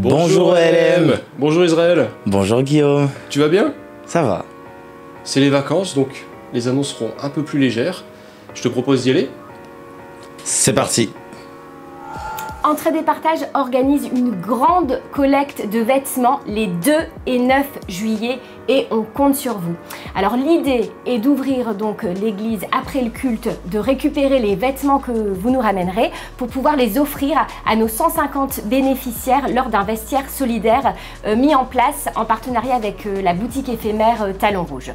Bonjour LM. Bonjour Israël. Bonjour Guillaume. Tu vas bien? Ça va. C'est les vacances, donc les annonces seront un peu plus légères. Je te propose d'y aller. C'est parti. Entraide et Partage organise une grande collecte de vêtements les 2 et 9 juillet et on compte sur vous. Alors l'idée est d'ouvrir donc l'église après le culte, de récupérer les vêtements que vous nous ramènerez pour pouvoir les offrir à nos 150 bénéficiaires lors d'un vestiaire solidaire mis en place en partenariat avec la boutique éphémère Talon Rouge.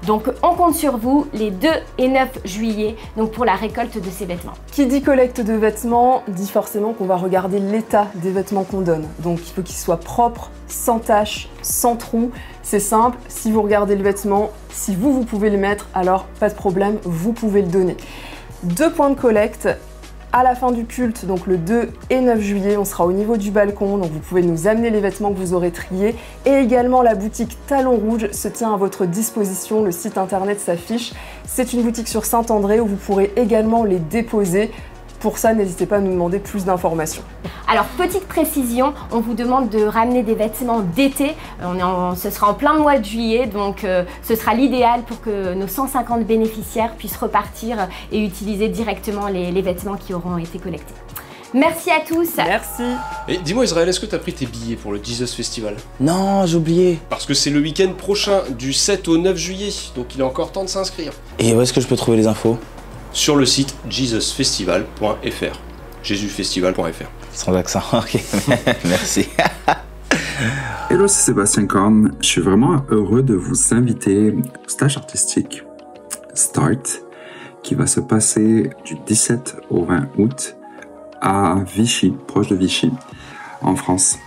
Donc on compte sur vous les 2 et 9 juillet donc pour la récolte de ces vêtements. Qui dit collecte de vêtements dit forcément qu'on va regarder l'état des vêtements qu'on donne. Donc il faut qu'ils soient propres, sans taches, sans trous. C'est simple, si vous regardez le vêtement, si vous pouvez le mettre, alors pas de problème, vous pouvez le donner. 2 points de collecte. À la fin du culte, donc le 2 et 9 juillet, on sera au niveau du balcon, donc vous pouvez nous amener les vêtements que vous aurez triés. Et également la boutique Talon Rouge se tient à votre disposition, le site internet s'affiche. C'est une boutique sur Saint-André où vous pourrez également les déposer. Pour ça, n'hésitez pas à nous demander plus d'informations. Alors, petite précision, on vous demande de ramener des vêtements d'été. Ce sera en plein mois de juillet, donc ce sera l'idéal pour que nos 150 bénéficiaires puissent repartir et utiliser directement les vêtements qui auront été collectés. Merci à tous. Merci. Et dis-moi Israël, est-ce que tu as pris tes billets pour le Jesus Festival? Non, j'ai oublié. Parce que c'est le week-end prochain, du 7 au 9 juillet, donc il est encore temps de s'inscrire. Et où est-ce que je peux trouver les infos? Sur le site jesusfestival.fr. Jésusfestival.fr. Sans accent, ok. Merci. Hello, c'est Sébastien Korn. Je suis vraiment heureux de vous inviter au stage artistique Start qui va se passer du 17 au 20 août à Vichy, proche de Vichy, en France.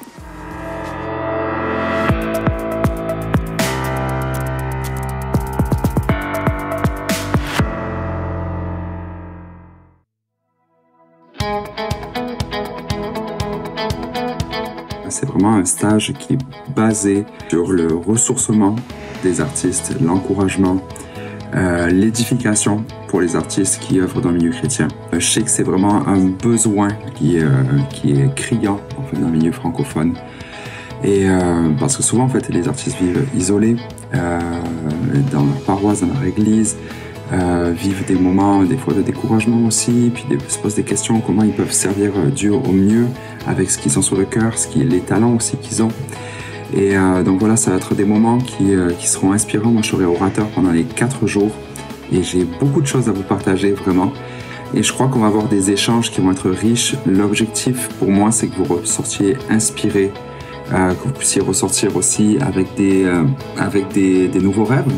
C'est vraiment un stage qui est basé sur le ressourcement des artistes, l'encouragement, l'édification pour les artistes qui œuvrent dans le milieu chrétien. Je sais que c'est vraiment un besoin qui est criant en fait, dans le milieu francophone. Et parce que souvent en fait les artistes vivent isolés dans leur paroisse, dans leur église, vivent des moments des fois de découragement aussi, puis se posent des questions comment ils peuvent servir Dieu au mieux avec ce qu'ils ont sur le cœur, les talents aussi qu'ils ont. Et donc voilà, ça va être des moments qui seront inspirants. Moi je serai orateur pendant les 4 jours et j'ai beaucoup de choses à vous partager vraiment. Et je crois qu'on va avoir des échanges qui vont être riches. L'objectif pour moi c'est que vous ressortiez inspirés, que vous puissiez ressortir aussi avec des nouveaux rêves.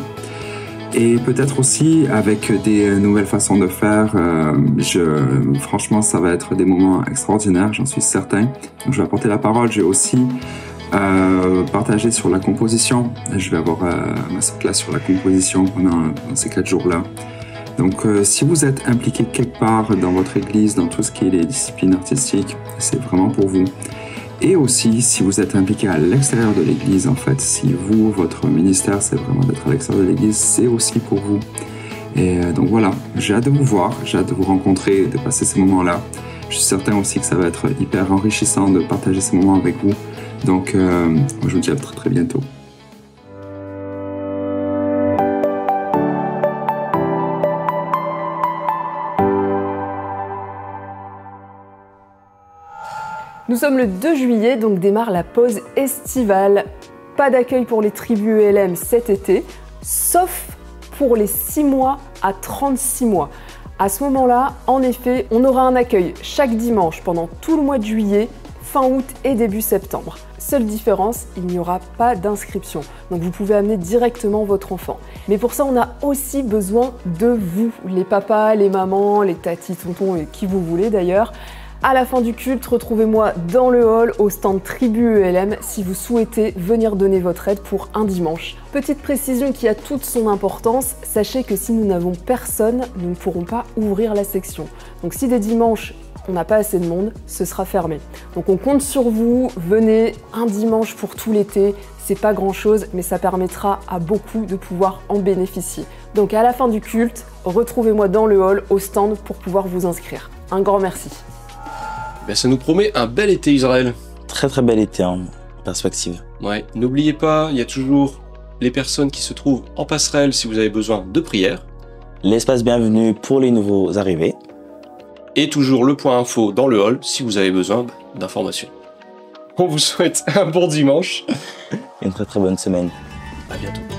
Et peut-être aussi avec des nouvelles façons de faire. Franchement, ça va être des moments extraordinaires, j'en suis certain. Donc, je vais apporter la parole. Je vais aussi partager sur la composition. Je vais avoir ma masterclass sur la composition pendant ces 4 jours-là. Donc, si vous êtes impliqué quelque part dans votre église, dans tout ce qui est les disciplines artistiques, c'est vraiment pour vous. Et aussi, si vous êtes impliqué à l'extérieur de l'église, en fait, si vous, votre ministère, c'est vraiment d'être à l'extérieur de l'église, c'est aussi pour vous. Et donc voilà, j'ai hâte de vous voir, j'ai hâte de vous rencontrer, de passer ces moments-là. Je suis certain aussi que ça va être hyper enrichissant de partager ces moments avec vous. Donc, je vous dis à très très bientôt. Nous sommes le 2 juillet, donc démarre la pause estivale. Pas d'accueil pour les tribus ELM cet été, sauf pour les 6 mois à 36 mois. À ce moment-là, en effet, on aura un accueil chaque dimanche pendant tout le mois de juillet, fin août et début septembre. Seule différence, il n'y aura pas d'inscription. Donc vous pouvez amener directement votre enfant. Mais pour ça, on a aussi besoin de vous, les papas, les mamans, les tatis, tontons et qui vous voulez d'ailleurs. À la fin du culte, retrouvez-moi dans le hall au stand Tribu ELM si vous souhaitez venir donner votre aide pour un dimanche. Petite précision qui a toute son importance, sachez que si nous n'avons personne, nous ne pourrons pas ouvrir la section. Donc si des dimanches, on n'a pas assez de monde, ce sera fermé. Donc on compte sur vous, venez un dimanche pour tout l'été, c'est pas grand chose, mais ça permettra à beaucoup de pouvoir en bénéficier. Donc à la fin du culte, retrouvez-moi dans le hall au stand pour pouvoir vous inscrire. Un grand merci. Ben, ça nous promet un bel été Israël. très très bel été en perspective. Ouais, n'oubliez pas, il y a toujours les personnes qui se trouvent en passerelle si vous avez besoin de prières. L'espace bienvenu pour les nouveaux arrivés. Et toujours le point info dans le hall si vous avez besoin d'informations. On vous souhaite un bon dimanche. Une très très bonne semaine. À bientôt.